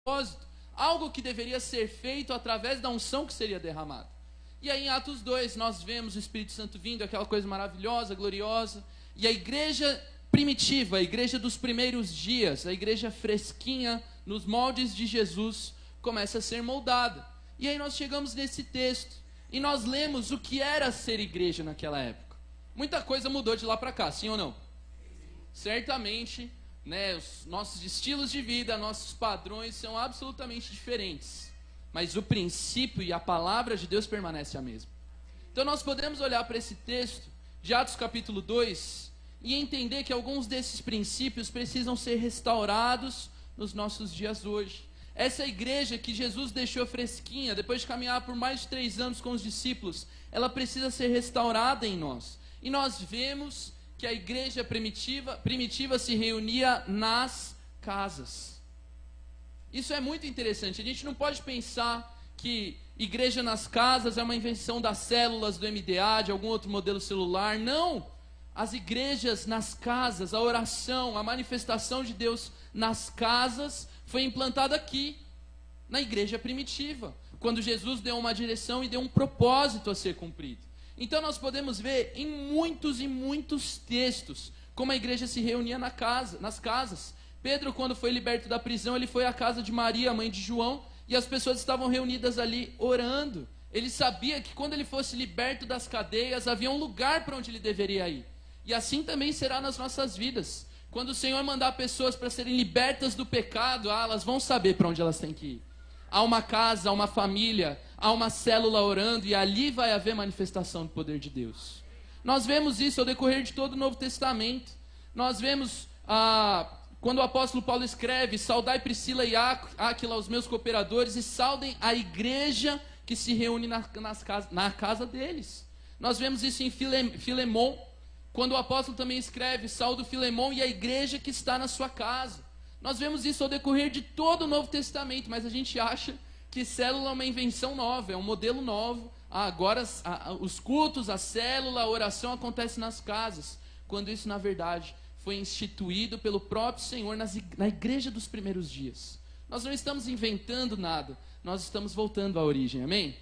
propósito, algo que deveria ser feito através da unção que seria derramada. E aí em Atos 2 nós vemos o Espírito Santo vindo, aquela coisa maravilhosa, gloriosa, e a igreja primitiva, a igreja dos primeiros dias, a igreja fresquinha, nos moldes de Jesus, começa a ser moldada. E aí nós chegamos nesse texto, e nós lemos o que era ser igreja naquela época. Muita coisa mudou de lá para cá, sim ou não? Certamente, né, os nossos estilos de vida, nossos padrões são absolutamente diferentes. Mas o princípio e a palavra de Deus permanece a mesma. Então nós podemos olhar para esse texto de Atos capítulo 2 e entender que alguns desses princípios precisam ser restaurados nos nossos dias hoje. Essa igreja que Jesus deixou fresquinha, depois de caminhar por mais de 3 anos com os discípulos, ela precisa ser restaurada em nós. E nós vemos que a igreja primitiva se reunia nas casas. Isso é muito interessante. A gente não pode pensar que igreja nas casas é uma invenção das células do MDA, de algum outro modelo celular. Não! As igrejas nas casas, a oração, a manifestação de Deus nas casas foi implantada aqui, na igreja primitiva, quando Jesus deu uma direção e deu um propósito a ser cumprido. Então nós podemos ver em muitos e muitos textos como a igreja se reunia nas casas. Pedro, quando foi liberto da prisão, ele foi à casa de Maria, mãe de João, e as pessoas estavam reunidas ali orando. Ele sabia que quando ele fosse liberto das cadeias, havia um lugar para onde ele deveria ir. E assim também será nas nossas vidas. Quando o Senhor mandar pessoas para serem libertas do pecado, elas vão saber para onde elas têm que ir. Há uma casa, há uma família, há uma célula orando, e ali vai haver manifestação do poder de Deus. Nós vemos isso ao decorrer de todo o Novo Testamento. Nós vemos quando o apóstolo Paulo escreve: saudai Priscila e Áquila, os meus cooperadores, e saudem a igreja que se reúne na casa deles. Nós vemos isso em Filemon, quando o apóstolo também escreve: saudo Filemon e a igreja que está na sua casa. Nós vemos isso ao decorrer de todo o Novo Testamento, mas a gente acha que célula é uma invenção nova, é um modelo novo. Agora os cultos, a célula, a oração acontece nas casas, quando isso na verdade foi instituído pelo próprio Senhor na igreja dos primeiros dias. Nós não estamos inventando nada, nós estamos voltando à origem, amém?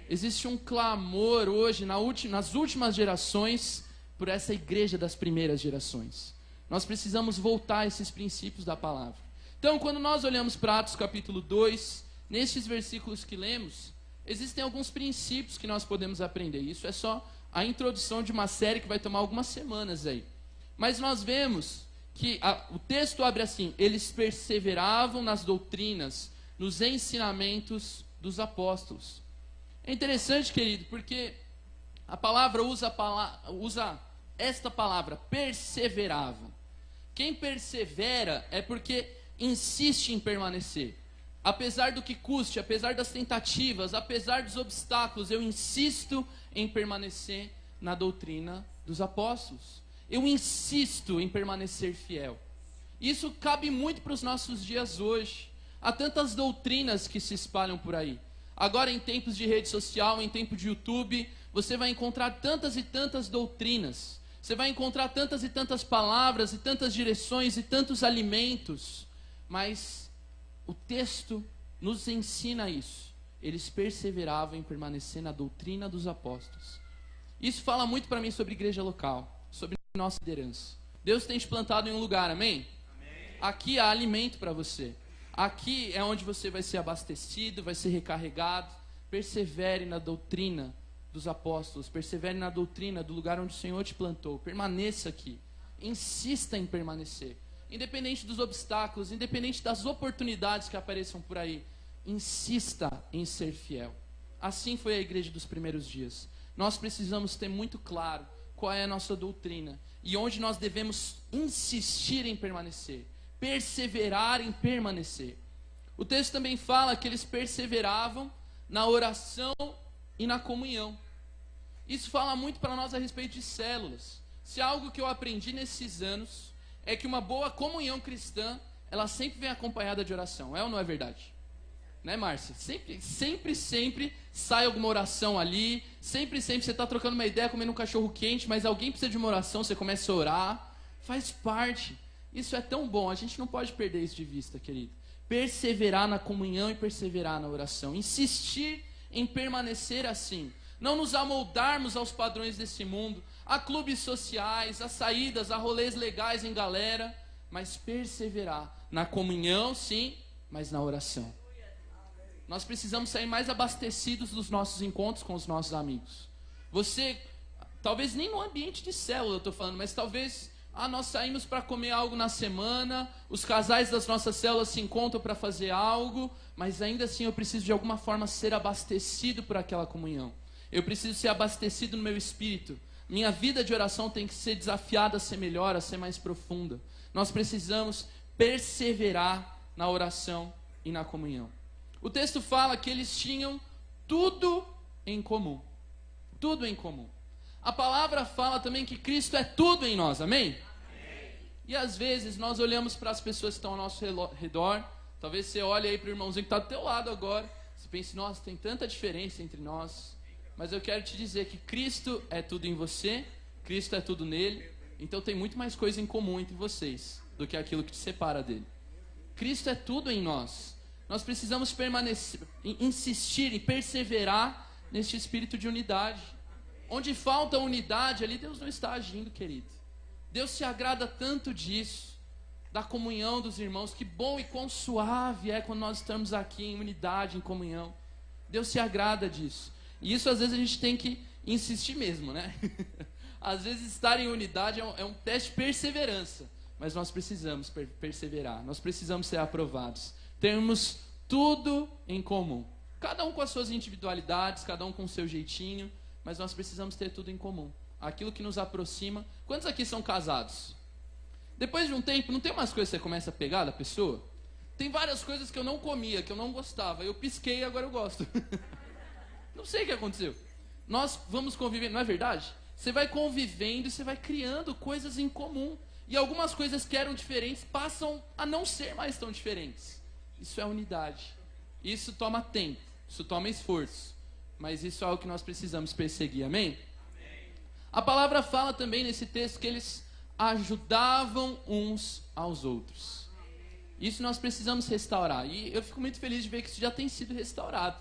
Existe um clamor hoje nas últimas gerações por essa igreja das primeiras gerações. Nós precisamos voltar a esses princípios da palavra. Então, quando nós olhamos para Atos capítulo 2, nestes versículos que lemos, existem alguns princípios que nós podemos aprender. Isso é só a introdução de uma série que vai tomar algumas semanas aí. Mas nós vemos que o texto abre assim: eles perseveravam nas doutrinas, nos ensinamentos dos apóstolos. É interessante, querido, porque a palavra usa esta palavra, perseveravam. Quem persevera é porque insiste em permanecer. Apesar do que custe, apesar das tentativas, apesar dos obstáculos, eu insisto em permanecer na doutrina dos apóstolos. Eu insisto em permanecer fiel. Isso cabe muito para os nossos dias hoje. Há tantas doutrinas que se espalham por aí. Agora, em tempos de rede social, em tempo de YouTube, você vai encontrar tantas e tantas doutrinas. Você vai encontrar tantas e tantas palavras, e tantas direções, e tantos alimentos. Mas o texto nos ensina isso. Eles perseveravam em permanecer na doutrina dos apóstolos. Isso fala muito para mim sobre igreja local, sobre nossa liderança. Deus tem te plantado em um lugar, amém? Amém. Aqui há alimento para você. Aqui é onde você vai ser abastecido, vai ser recarregado. Persevere na doutrina dos apóstolos, persevere na doutrina do lugar onde o Senhor te plantou. Permaneça aqui. Insista em permanecer. Independente dos obstáculos, independente das oportunidades que apareçam por aí, insista em ser fiel. Assim foi a igreja dos primeiros dias. Nós precisamos ter muito claro qual é a nossa doutrina e onde nós devemos insistir em permanecer, perseverar em permanecer. O texto também fala que eles perseveravam na oração e na comunhão. Isso fala muito para nós a respeito de células. Se algo que eu aprendi nesses anos é que uma boa comunhão cristã, ela sempre vem acompanhada de oração. É ou não é verdade? Né, Márcia? Sempre sai alguma oração ali. Sempre você está trocando uma ideia, comendo um cachorro quente, mas alguém precisa de uma oração, você começa a orar. Faz parte. Isso é tão bom, a gente não pode perder isso de vista, querido. perseverar na comunhão e perseverar na oração. Insistir em permanecer assim. Não nos amoldarmos aos padrões desse mundo, a clubes sociais, a saídas, a rolês legais em galera, mas perseverar na comunhão, sim, mas na oração. Nós precisamos sair mais abastecidos dos nossos encontros com os nossos amigos. Você, talvez nem no ambiente de célula eu estou falando, mas talvez nós saímos para comer algo na semana, os casais das nossas células se encontram para fazer algo, mas ainda assim eu preciso de alguma forma ser abastecido por aquela comunhão. Eu preciso ser abastecido no meu espírito. Minha vida de oração tem que ser desafiada a ser melhor, a ser mais profunda. Nós precisamos perseverar na oração e na comunhão. O texto fala que eles tinham tudo em comum. Tudo em comum. A palavra fala também que Cristo é tudo em nós, amém? Amém. E às vezes nós olhamos para as pessoas que estão ao nosso redor, talvez você olhe aí para o irmãozinho que está do teu lado agora, você pense, nossa, tem tanta diferença entre nós, mas eu quero te dizer que Cristo é tudo em você, Cristo é tudo nele, então tem muito mais coisa em comum entre vocês do que aquilo que te separa dele. Cristo é tudo em nós. Nós precisamos permanecer, insistir e perseverar neste espírito de unidade. Onde falta unidade, ali Deus não está agindo, querido. Deus se agrada tanto disso, da comunhão dos irmãos. Que bom e quão suave é quando nós estamos aqui em unidade, em comunhão. Deus se agrada disso. E isso às vezes a gente tem que insistir mesmo, né? Às vezes estar em unidade é um teste de perseverança. Mas nós precisamos perseverar, nós precisamos ser aprovados. Temos tudo em comum. Cada um com as suas individualidades, cada um com o seu jeitinho, mas nós precisamos ter tudo em comum. Aquilo que nos aproxima. Quantos aqui são casados? Depois de um tempo, não tem umas coisas que você começa a pegar da pessoa? Tem várias coisas que eu não comia, que eu não gostava. Eu pisquei e agora eu gosto. Não sei o que aconteceu. Nós vamos conviver, não é verdade? Você vai convivendo e você vai criando coisas em comum. E algumas coisas que eram diferentes passam a não ser mais tão diferentes. Isso é unidade. Isso toma tempo, isso toma esforço. Mas isso é algo que nós precisamos perseguir, amém? Amém. A palavra fala também nesse texto que eles ajudavam uns aos outros. Isso nós precisamos restaurar. E eu fico muito feliz de ver que isso já tem sido restaurado.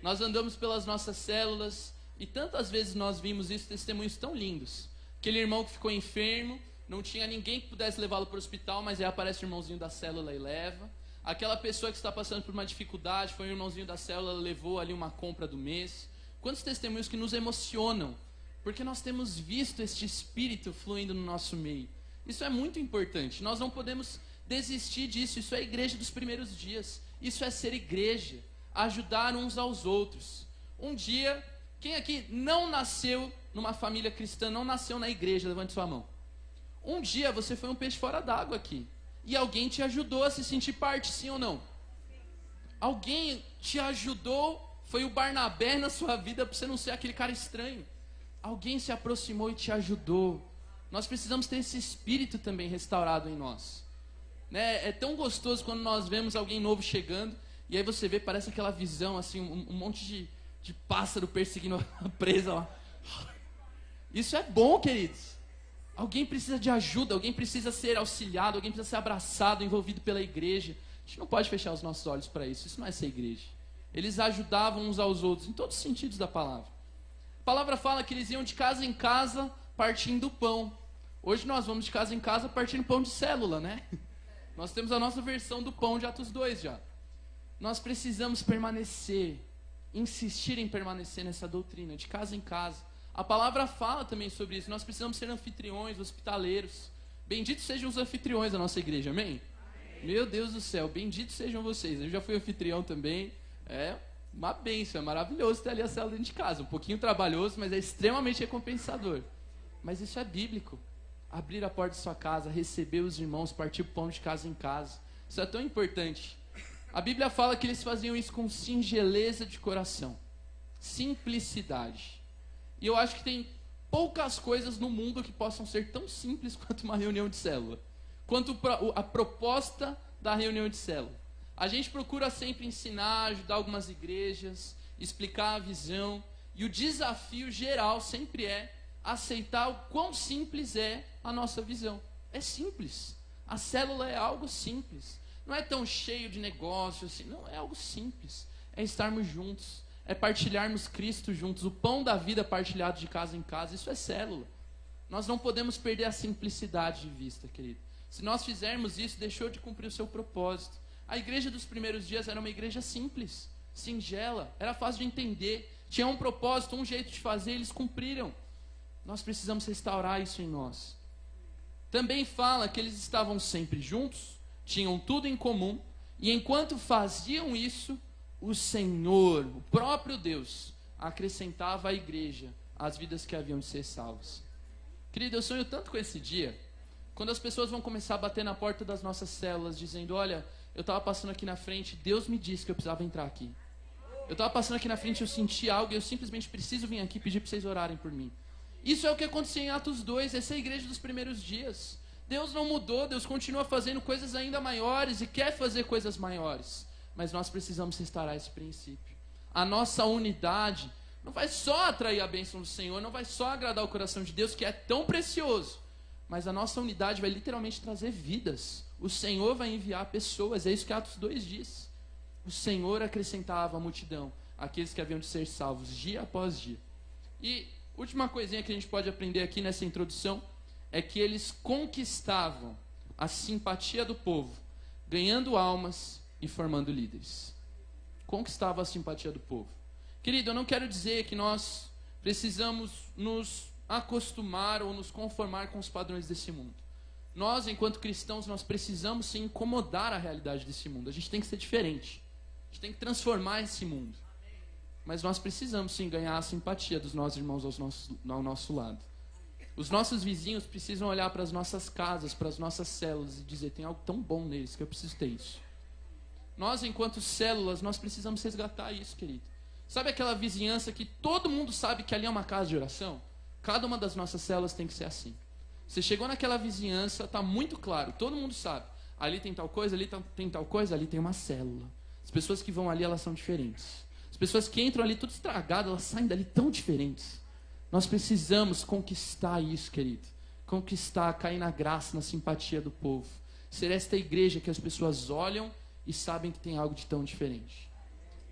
Nós andamos pelas nossas células e tantas vezes nós vimos isso, testemunhos tão lindos. Aquele irmão que ficou enfermo, não tinha ninguém que pudesse levá-lo para o hospital, mas aí aparece o irmãozinho da célula e leva. Aquela pessoa que está passando por uma dificuldade, foi o irmãozinho da célula, levou ali uma compra do mês. Quantos testemunhos que nos emocionam, porque nós temos visto este espírito fluindo no nosso meio. Isso é muito importante, nós não podemos desistir disso. Isso é a igreja dos primeiros dias. Isso é ser igreja, ajudar uns aos outros. Um dia, quem aqui não nasceu numa família cristã, não nasceu na igreja? Levante sua mão. Um dia você foi um peixe fora d'água aqui. E alguém te ajudou a se sentir parte, sim ou não? Alguém te ajudou, foi o Barnabé na sua vida para você não ser aquele cara estranho. Alguém se aproximou e te ajudou. Nós precisamos ter esse espírito também restaurado em nós. Né? É tão gostoso quando nós vemos alguém novo chegando, e aí você vê, parece aquela visão, assim, um monte de pássaro perseguindo a presa lá. Isso é bom, queridos. Alguém precisa de ajuda, alguém precisa ser auxiliado, alguém precisa ser abraçado, envolvido pela igreja. A gente não pode fechar os nossos olhos para isso. Isso não é ser igreja. Eles ajudavam uns aos outros, em todos os sentidos da palavra. A palavra fala que eles iam de casa em casa partindo pão. Hoje nós vamos de casa em casa partindo pão de célula, né? Nós temos a nossa versão do pão de Atos 2 já. Nós precisamos permanecer, insistir em permanecer nessa doutrina, de casa em casa. A palavra fala também sobre isso. Nós precisamos ser anfitriões, hospitaleiros. Benditos sejam os anfitriões da nossa igreja, amém? Amém? Meu Deus do céu, benditos sejam vocês. Eu já fui anfitrião também. É uma bênção, é maravilhoso ter ali a célula dentro de casa. Um pouquinho trabalhoso, mas é extremamente recompensador. Mas isso é bíblico. Abrir a porta de sua casa, receber os irmãos, partir o pão de casa em casa. Isso é tão importante. A Bíblia fala que eles faziam isso com singeleza de coração. Simplicidade. E eu acho que tem poucas coisas no mundo que possam ser tão simples quanto uma reunião de célula. Quanto a proposta da reunião de célula. A gente procura sempre ensinar, ajudar algumas igrejas, explicar a visão. E o desafio geral sempre é aceitar o quão simples é a nossa visão. É simples. A célula é algo simples. não é tão cheio de negócio assim. Não, é algo simples. É estarmos juntos. É partilharmos Cristo juntos. O pão da vida partilhado de casa em casa. Isso é célula. Nós não podemos perder a simplicidade de vista, querido. Se nós fizermos isso, deixou de cumprir o seu propósito. A igreja dos primeiros dias era uma igreja simples, singela, era fácil de entender. Tinha um propósito, um jeito de fazer, eles cumpriram. Nós precisamos restaurar isso em nós. Também fala que eles estavam sempre juntos, tinham tudo em comum, e enquanto faziam isso, o Senhor, o próprio Deus, acrescentava à igreja as vidas que haviam de ser salvas. Querido, eu sonho tanto com esse dia, quando as pessoas vão começar a bater na porta das nossas células, dizendo: olha, eu estava passando aqui na frente, Deus me disse que eu precisava entrar aqui. Eu estava passando aqui na frente, eu senti algo, e eu simplesmente preciso vir aqui pedir para vocês orarem por mim. Isso é o que aconteceu em Atos 2, essa é a igreja dos primeiros dias. Deus não mudou, Deus continua fazendo coisas ainda maiores e quer fazer coisas maiores. Mas nós precisamos restaurar esse princípio. A nossa unidade não vai só atrair a bênção do Senhor, não vai só agradar o coração de Deus, que é tão precioso. Mas a nossa unidade vai literalmente trazer vidas. O Senhor vai enviar pessoas, é isso que Atos 2 diz. O Senhor acrescentava à multidão aqueles que haviam de ser salvos dia após dia. E última coisinha que a gente pode aprender aqui nessa introdução é que eles conquistavam a simpatia do povo, ganhando almas e formando líderes. Conquistavam a simpatia do povo. Querido, eu não quero dizer que nós precisamos nos acostumar ou nos conformar com os padrões desse mundo. Nós, enquanto cristãos, nós precisamos sim incomodar a realidade desse mundo. A gente tem que ser diferente. A gente tem que transformar esse mundo. Mas nós precisamos sim ganhar a simpatia dos nossos irmãos ao nosso lado. Os nossos vizinhos precisam olhar para as nossas casas, para as nossas células e dizer: tem algo tão bom neles que eu preciso ter isso. Nós, enquanto células, nós precisamos resgatar isso, querido. Sabe aquela vizinhança que todo mundo sabe que ali é uma casa de oração? Cada uma das nossas células tem que ser assim. Você chegou naquela vizinhança, está muito claro, todo mundo sabe. Ali tem tal coisa, ali tem tal coisa, ali tem uma célula. As pessoas que vão ali, elas são diferentes. As pessoas que entram ali tudo estragado, elas saem dali tão diferentes. Nós precisamos conquistar isso, querido. Conquistar, cair na graça, na simpatia do povo. Ser esta igreja que as pessoas olham e sabem que tem algo de tão diferente.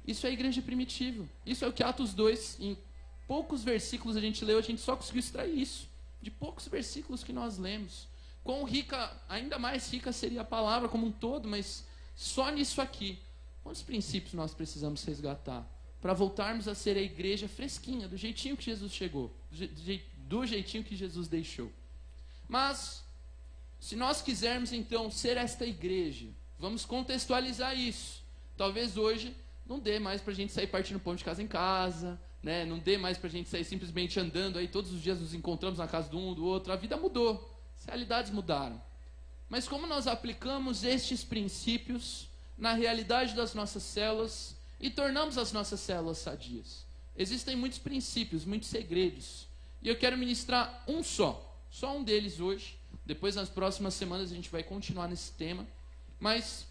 Isso é a igreja primitiva. Isso é o que Atos 2, em poucos versículos a gente leu, a gente só conseguiu extrair isso. De poucos versículos que nós lemos. Quão rica, ainda mais rica seria a palavra como um todo, mas só nisso aqui. Quantos princípios nós precisamos resgatar para voltarmos a ser a igreja fresquinha, do jeitinho que Jesus chegou, do jeitinho que Jesus deixou. Mas, se nós quisermos então ser esta igreja, vamos contextualizar isso. Talvez hoje não dê mais para a gente sair partindo pão de casa em casa, né? Não dê mais para a gente sair simplesmente andando aí, todos os dias nos encontramos na casa de um, do outro. A vida mudou, as realidades mudaram. Mas como nós aplicamos estes princípios na realidade das nossas células e tornamos as nossas células sadias? Existem muitos princípios, muitos segredos. E eu quero ministrar só um deles hoje. Depois, nas próximas semanas, a gente vai continuar nesse tema. Mas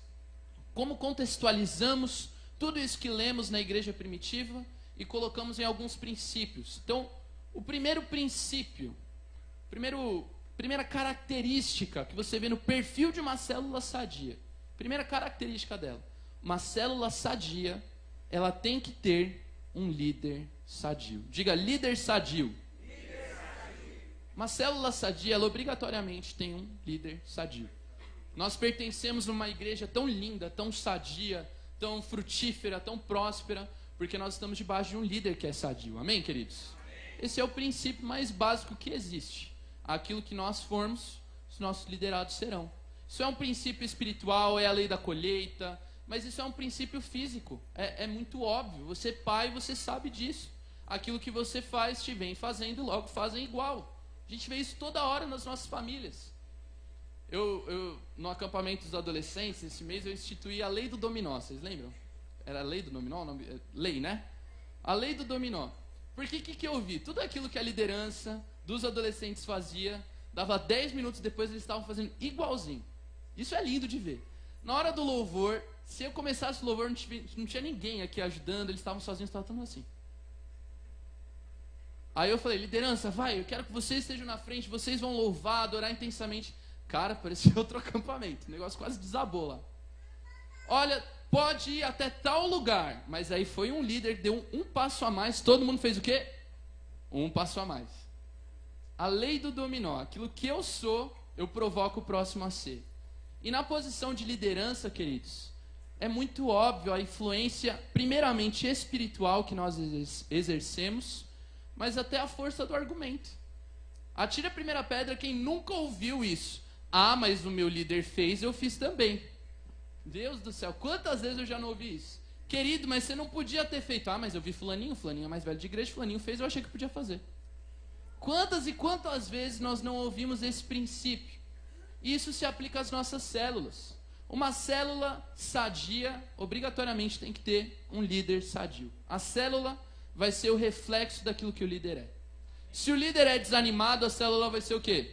como contextualizamos tudo isso que lemos na igreja primitiva e colocamos em alguns princípios? Então, o primeiro princípio, primeira característica que você vê no perfil de uma célula sadia, primeira característica dela: uma célula sadia, ela tem que ter um líder sadio. Diga: líder sadio. Líder sadio. Uma célula sadia, ela obrigatoriamente tem um líder sadio. Nós pertencemos a uma igreja tão linda, tão sadia, tão frutífera, tão próspera, porque nós estamos debaixo de um líder que é sadio. Amém, queridos? Amém. Esse é o princípio mais básico que existe. Aquilo que nós formos, os nossos liderados serão. Isso é um princípio espiritual, é a lei da colheita, mas isso é um princípio físico. É muito óbvio. Você, pai, você sabe disso. Aquilo que você faz, te vem fazendo, logo fazem igual. A gente vê isso toda hora nas nossas famílias. No acampamento dos adolescentes, esse mês, eu instituí a lei do dominó. Vocês lembram? Era a lei do dominó? Lei, né? A lei do dominó. Porque que eu vi? Tudo aquilo que a liderança dos adolescentes fazia, dava 10 minutos depois eles estavam fazendo igualzinho. Isso é lindo de ver. Na hora do louvor, se eu começasse o louvor, não tinha ninguém aqui ajudando, eles estavam sozinhos, estavam todo assim. Aí eu falei: liderança, vai, eu quero que vocês estejam na frente, vocês vão louvar, adorar intensamente. Cara, parecia outro acampamento, o negócio quase desabou lá. Olha, pode ir até tal lugar. Mas aí foi um líder que deu um passo a mais. Todo mundo fez o quê? Um passo a mais. A lei do dominó. Aquilo que eu sou, eu provoco o próximo a ser. E na posição de liderança, queridos, é muito óbvio a influência, primeiramente espiritual, que nós exercemos, mas até a força do argumento. Atire a primeira pedra quem nunca ouviu isso. Ah, mas o meu líder fez, eu fiz também. Deus do céu, quantas vezes eu já não ouvi isso? Querido, mas você não podia ter feito. Ah, mas eu vi fulaninho é mais velho de igreja, fulaninho fez, eu achei que podia fazer. Quantas e quantas vezes nós não ouvimos esse princípio? Isso se aplica às nossas células. Uma célula sadia, obrigatoriamente tem que ter um líder sadio. A célula vai ser o reflexo daquilo que o líder é. Se o líder é desanimado, a célula vai ser o quê?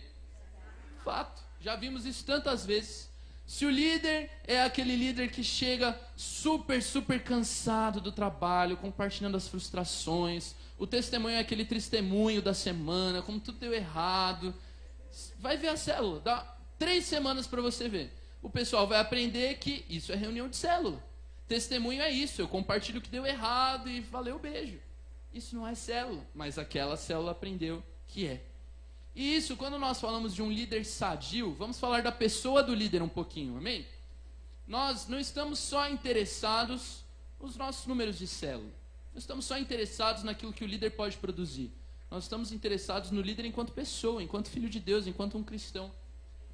Fato. Já vimos isso tantas vezes. Se o líder é aquele líder que chega super cansado do trabalho, compartilhando as frustrações, o testemunho é aquele testemunho da semana, como tudo deu errado, vai ver a célula, dá 3 semanas para você ver. O pessoal vai aprender que isso é reunião de célula. Testemunho é isso, eu compartilho o que deu errado e valeu, beijo. Isso não é célula, mas aquela célula aprendeu que é. E isso, quando nós falamos de um líder sadio, vamos falar da pessoa do líder um pouquinho, amém? Nós não estamos só interessados nos nossos números de célula. Não estamos só interessados naquilo que o líder pode produzir. Nós estamos interessados no líder enquanto pessoa, enquanto filho de Deus, enquanto um cristão.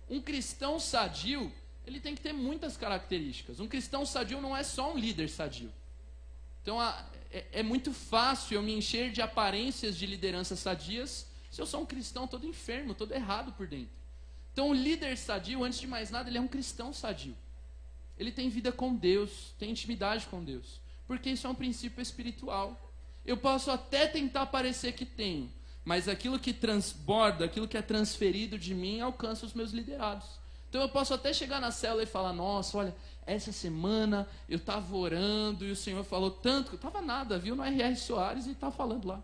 Um cristão sadio, ele tem que ter muitas características. Um cristão sadio não é só um líder sadio. Então, é muito fácil eu me encher de aparências de liderança sadias se eu sou um cristão todo enfermo, todo errado por dentro. Então, o líder sadio, antes de mais nada, ele é um cristão sadio. Ele tem vida com Deus, tem intimidade com Deus. Porque isso é um princípio espiritual. Eu posso até tentar parecer que tenho, mas aquilo que transborda, aquilo que é transferido de mim, alcança os meus liderados. Então eu posso até chegar na célula e falar, nossa, olha, essa semana eu estava orando e o Senhor falou tanto, que eu estava nada, viu, no R.R. Soares e está falando lá.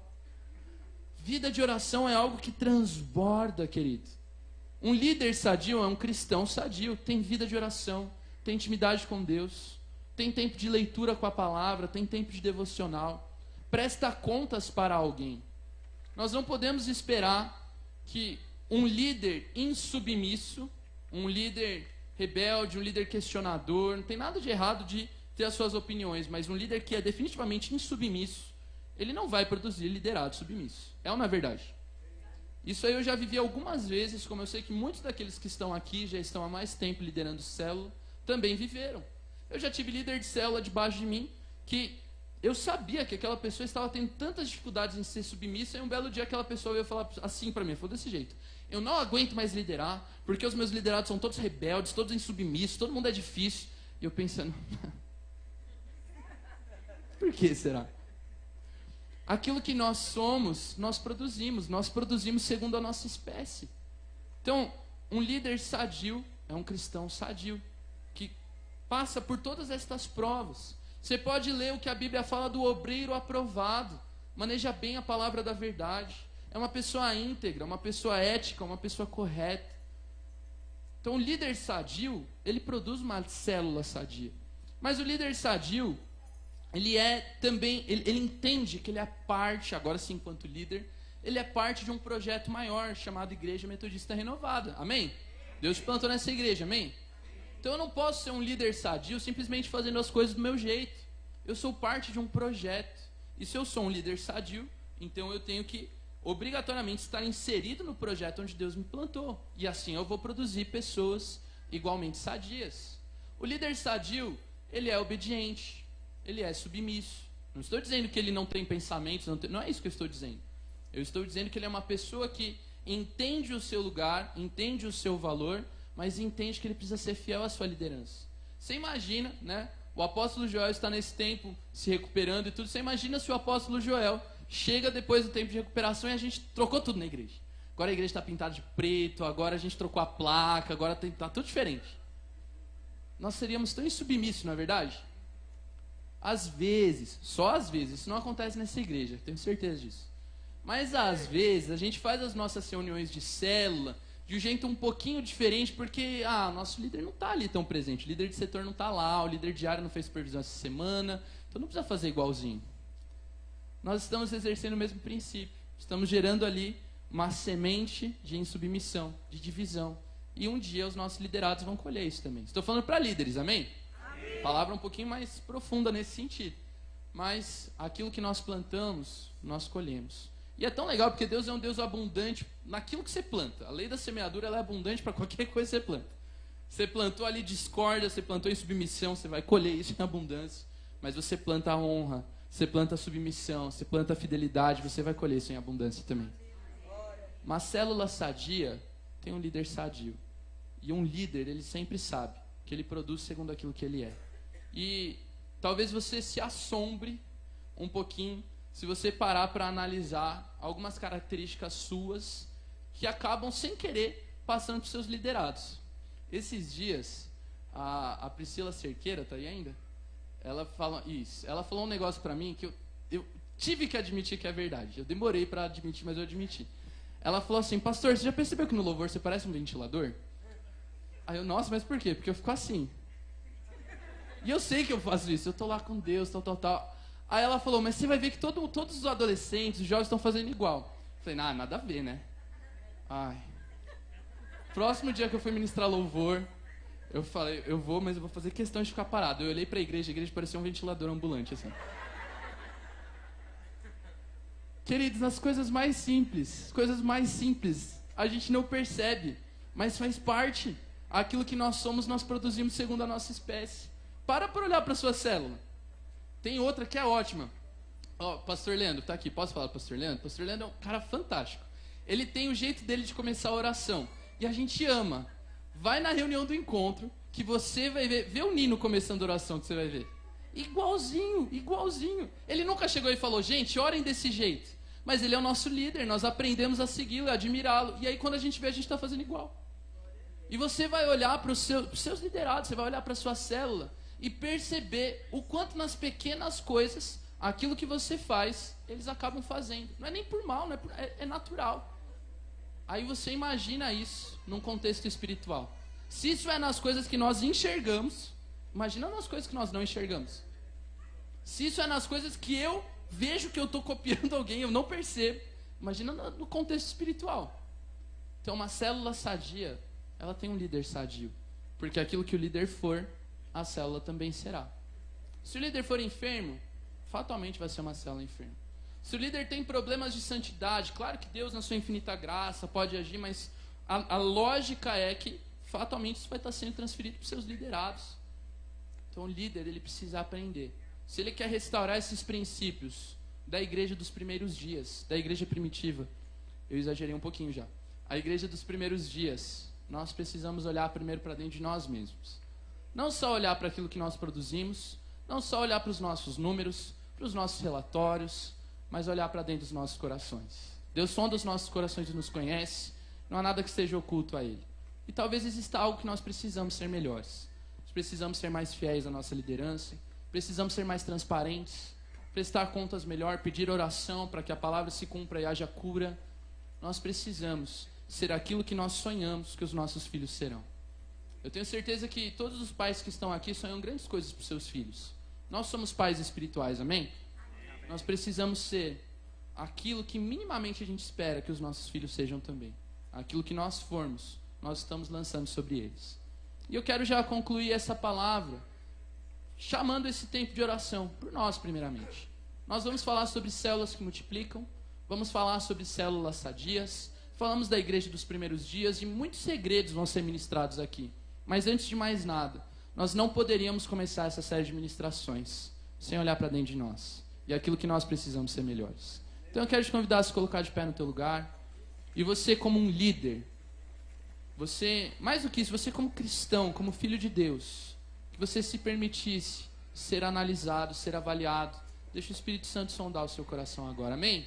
Vida de oração é algo que transborda, querido. Um líder sadio é um cristão sadio, tem vida de oração, tem intimidade com Deus, tem tempo de leitura com a palavra, tem tempo de devocional, presta contas para alguém. Nós não podemos esperar que um líder insubmisso, um líder rebelde, um líder questionador, não tem nada de errado de ter as suas opiniões, mas um líder que é definitivamente insubmisso, ele não vai produzir liderado submisso. É ou não é verdade? Isso aí eu já vivi algumas vezes, como eu sei que muitos daqueles que estão aqui já estão há mais tempo liderando célula, também viveram. Eu já tive líder de célula debaixo de mim, que eu sabia que aquela pessoa estava tendo tantas dificuldades em ser submissa, e um belo dia aquela pessoa veio falar assim para mim, falou desse jeito, eu não aguento mais liderar, porque os meus liderados são todos rebeldes, todos insubmissos, todo mundo é difícil. E eu pensando, por que será? Aquilo que nós somos, nós produzimos segundo a nossa espécie. Então, um líder sadio é um cristão sadio, que passa por todas estas provas. Você pode ler o que a Bíblia fala do obreiro aprovado, maneja bem a palavra da verdade, é uma pessoa íntegra, uma pessoa ética, uma pessoa correta. Então, o líder sadio, ele produz uma célula sadia. Mas o líder sadio, ele é também, ele entende que ele é parte, agora sim, enquanto líder, ele é parte de um projeto maior, chamado Igreja Metodista Renovada, amém? Deus te plantou nessa igreja, amém? Então eu não posso ser um líder sadio simplesmente fazendo as coisas do meu jeito. Eu sou parte de um projeto, e se eu sou um líder sadio, então eu tenho que, obrigatoriamente, estar inserido no projeto onde Deus me plantou, e assim eu vou produzir pessoas igualmente sadias. O líder sadio, ele é obediente, ele é submisso. Não estou dizendo que ele não tem pensamentos, não é isso que eu estou dizendo. Eu estou dizendo que ele é uma pessoa que entende o seu lugar, entende o seu valor, mas entende que ele precisa ser fiel à sua liderança. Você imagina, né? O apóstolo Joel está nesse tempo se recuperando e tudo. Você imagina se o apóstolo Joel chega depois do tempo de recuperação e a gente trocou tudo na igreja. Agora a igreja está pintada de preto, agora a gente trocou a placa, agora está tudo diferente. Nós seríamos tão insubmissos, não é verdade? Às vezes, só às vezes, isso não acontece nessa igreja, tenho certeza disso. Mas às vezes a gente faz as nossas reuniões de célula de de um jeito um pouquinho diferente, porque nosso líder não está ali tão presente, o líder de setor não está lá, o líder de área não fez supervisão essa semana, então não precisa fazer igualzinho. Nós estamos exercendo o mesmo princípio, estamos gerando ali uma semente de insubmissão, de divisão, e um dia os nossos liderados vão colher isso também. Estou falando para líderes, amém? Palavra um pouquinho mais profunda nesse sentido, mas aquilo que nós plantamos, nós colhemos. E é tão legal porque Deus é um Deus abundante naquilo que você planta. A lei da semeadura ela é abundante para qualquer coisa que você planta. Você plantou ali discórdia, você plantou insubmissão, você vai colher isso em abundância. Mas você planta a honra, você planta a submissão, você planta a fidelidade, você vai colher isso em abundância também. Uma célula sadia tem um líder sadio. E um líder, ele sempre sabe que ele produz segundo aquilo que ele é. E talvez você se assombre um pouquinho se você parar para analisar algumas características suas que acabam sem querer passando para os seus liderados. Esses dias, a Priscila Cerqueira, tá aí ainda? Ela falou um negócio para mim que eu tive que admitir que é verdade. Eu demorei para admitir, mas eu admiti. Ela falou assim: pastor, você já percebeu que no louvor você parece um ventilador? Aí eu, nossa, mas por quê? Porque eu fico assim. E eu sei que eu faço isso, eu tô lá com Deus, tal. Aí ela falou, mas você vai ver que todos os adolescentes, os jovens estão fazendo igual. Eu falei, nada a ver, né? Próximo dia que eu fui ministrar louvor, eu falei, eu vou, mas eu vou fazer questão de ficar parado. Eu olhei pra igreja, a igreja parecia um ventilador ambulante, assim. Queridos, nas coisas mais simples, a gente não percebe, mas faz parte. Aquilo que nós somos, nós produzimos segundo a nossa espécie. Para olhar para a sua célula. Tem outra que é ótima. Pastor Leandro, tá aqui. Posso falar do Pastor Leandro? Pastor Leandro é um cara fantástico. Ele tem o jeito dele de começar a oração. E a gente ama. Vai na reunião do encontro, que você vai ver. Vê o Nino começando a oração, que você vai ver. Igualzinho. Ele nunca chegou e falou, gente, orem desse jeito. Mas ele é o nosso líder, nós aprendemos a segui-lo, a admirá-lo. E aí quando a gente vê, a gente está fazendo igual. E você vai olhar para os seus liderados, você vai olhar para a sua célula e perceber o quanto nas pequenas coisas, aquilo que você faz, eles acabam fazendo. Não é nem por mal, é natural. Aí você imagina isso num contexto espiritual. Se isso é nas coisas que nós enxergamos, imagina nas coisas que nós não enxergamos. Se isso é nas coisas que eu vejo que eu estou copiando alguém, eu não percebo, imagina no contexto espiritual. Então uma célula sadia, ela tem um líder sadio. Porque aquilo que o líder for, a célula também será. Se o líder for enfermo, fatalmente vai ser uma célula enferma. Se o líder tem problemas de santidade, claro que Deus na sua infinita graça pode agir, mas a lógica é que fatalmente isso vai estar sendo transferido para os seus liderados. Então o líder, ele precisa aprender. Se ele quer restaurar esses princípios da igreja dos primeiros dias, da igreja primitiva, eu exagerei um pouquinho já. A igreja dos primeiros dias, nós precisamos olhar primeiro para dentro de nós mesmos. Não só olhar para aquilo que nós produzimos, não só olhar para os nossos números, para os nossos relatórios, mas olhar para dentro dos nossos corações. Deus sonda os nossos corações e nos conhece, não há nada que esteja oculto a Ele. E talvez exista algo que nós precisamos ser melhores. Nós precisamos ser mais fiéis à nossa liderança, precisamos ser mais transparentes, prestar contas melhor, pedir oração para que a palavra se cumpra e haja cura. Nós precisamos ser aquilo que nós sonhamos que os nossos filhos serão. Eu tenho certeza que todos os pais que estão aqui sonham grandes coisas para os seus filhos. Nós somos pais espirituais, amém? Nós precisamos ser aquilo que minimamente a gente espera que os nossos filhos sejam também. Aquilo que nós formos, nós estamos lançando sobre eles. E eu quero já concluir essa palavra chamando esse tempo de oração por nós primeiramente. Nós vamos falar sobre células que multiplicam, vamos falar sobre células sadias, falamos da igreja dos primeiros dias e muitos segredos vão ser ministrados aqui. Mas antes de mais nada, nós não poderíamos começar essa série de ministrações sem olhar para dentro de nós e aquilo que nós precisamos ser melhores. Então eu quero te convidar a se colocar de pé no teu lugar. E você como um líder, você, mais do que isso, você como cristão, como filho de Deus, que você se permitisse ser analisado, ser avaliado. Deixa o Espírito Santo sondar o seu coração agora, amém?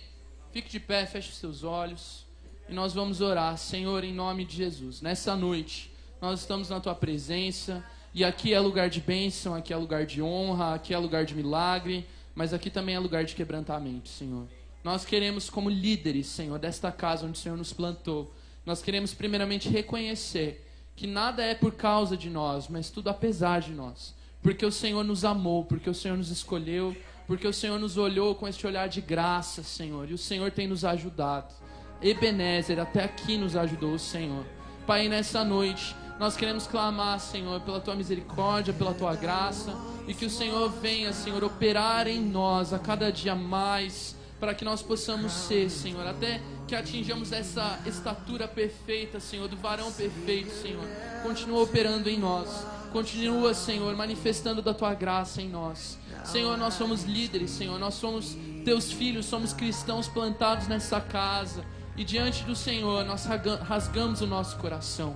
Fique de pé, feche os seus olhos e nós vamos orar. Senhor, em nome de Jesus, nessa noite nós estamos na tua presença e aqui é lugar de bênção, aqui é lugar de honra, aqui é lugar de milagre, mas aqui também é lugar de quebrantamento, Senhor. Nós queremos como líderes, Senhor, desta casa onde o Senhor nos plantou, Nós queremos primeiramente reconhecer que nada é por causa de nós, mas tudo apesar de nós. Porque o Senhor nos amou, porque o Senhor nos escolheu, porque o Senhor nos olhou com este olhar de graça, Senhor. E o Senhor tem nos ajudado. Ebenezer, até aqui nos ajudou o Senhor. Pai, nessa noite, nós queremos clamar, Senhor, pela Tua misericórdia, pela Tua graça. E que o Senhor venha, Senhor, operar em nós a cada dia mais, para que nós possamos ser, Senhor, até que atinjamos essa estatura perfeita, Senhor, do varão perfeito, Senhor. Continua operando em nós. Continua, Senhor, manifestando da Tua graça em nós. Senhor, nós somos líderes, Senhor. Nós somos Teus filhos, somos cristãos plantados nessa casa. E diante do Senhor, nós rasgamos o nosso coração.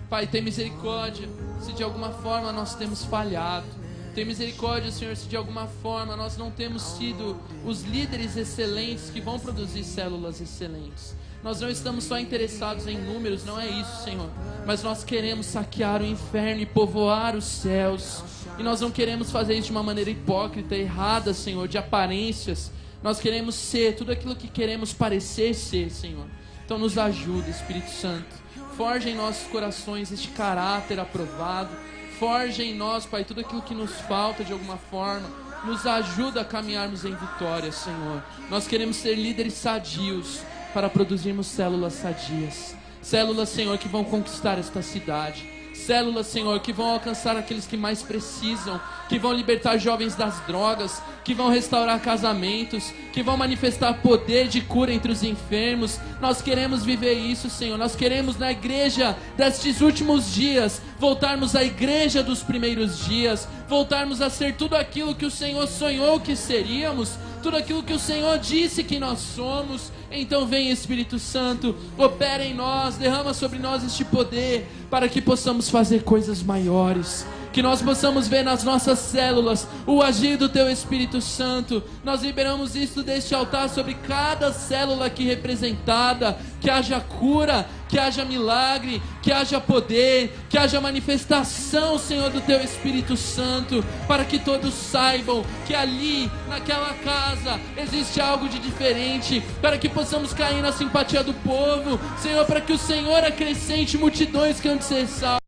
Pai, tem misericórdia se de alguma forma nós temos falhado. Tem misericórdia, Senhor, se de alguma forma nós não temos sido os líderes excelentes que vão produzir células excelentes. Nós não estamos só interessados em números, não é isso, Senhor. Mas nós queremos saquear o inferno e povoar os céus. E nós não queremos fazer isso de uma maneira hipócrita, errada, Senhor, de aparências. Nós queremos ser tudo aquilo que queremos parecer ser, Senhor. Então nos ajuda, Espírito Santo. Forja em nossos corações este caráter aprovado. Forja em nós, Pai, tudo aquilo que nos falta de alguma forma. Nos ajuda a caminharmos em vitória, Senhor. Nós queremos ser líderes sadios para produzirmos células sadias. Células, Senhor, que vão conquistar esta cidade. Células, Senhor, que vão alcançar aqueles que mais precisam, que vão libertar jovens das drogas, que vão restaurar casamentos, que vão manifestar poder de cura entre os enfermos. Nós queremos viver isso, Senhor. Nós queremos, na igreja destes últimos dias, voltarmos à igreja dos primeiros dias, voltarmos a ser tudo aquilo que o Senhor sonhou que seríamos, tudo aquilo que o Senhor disse que nós somos. Então vem, Espírito Santo, opera em nós, derrama sobre nós este poder, para que possamos fazer coisas maiores, que nós possamos ver nas nossas células o agir do Teu Espírito Santo. Nós liberamos isso deste altar sobre cada célula aqui representada, que haja cura, que haja milagre, que haja poder, que haja manifestação, Senhor, do Teu Espírito Santo, para que todos saibam que ali, naquela casa, existe algo de diferente, para que possamos cair na simpatia do povo, Senhor, para que o Senhor acrescente multidões que hão de ser salvos.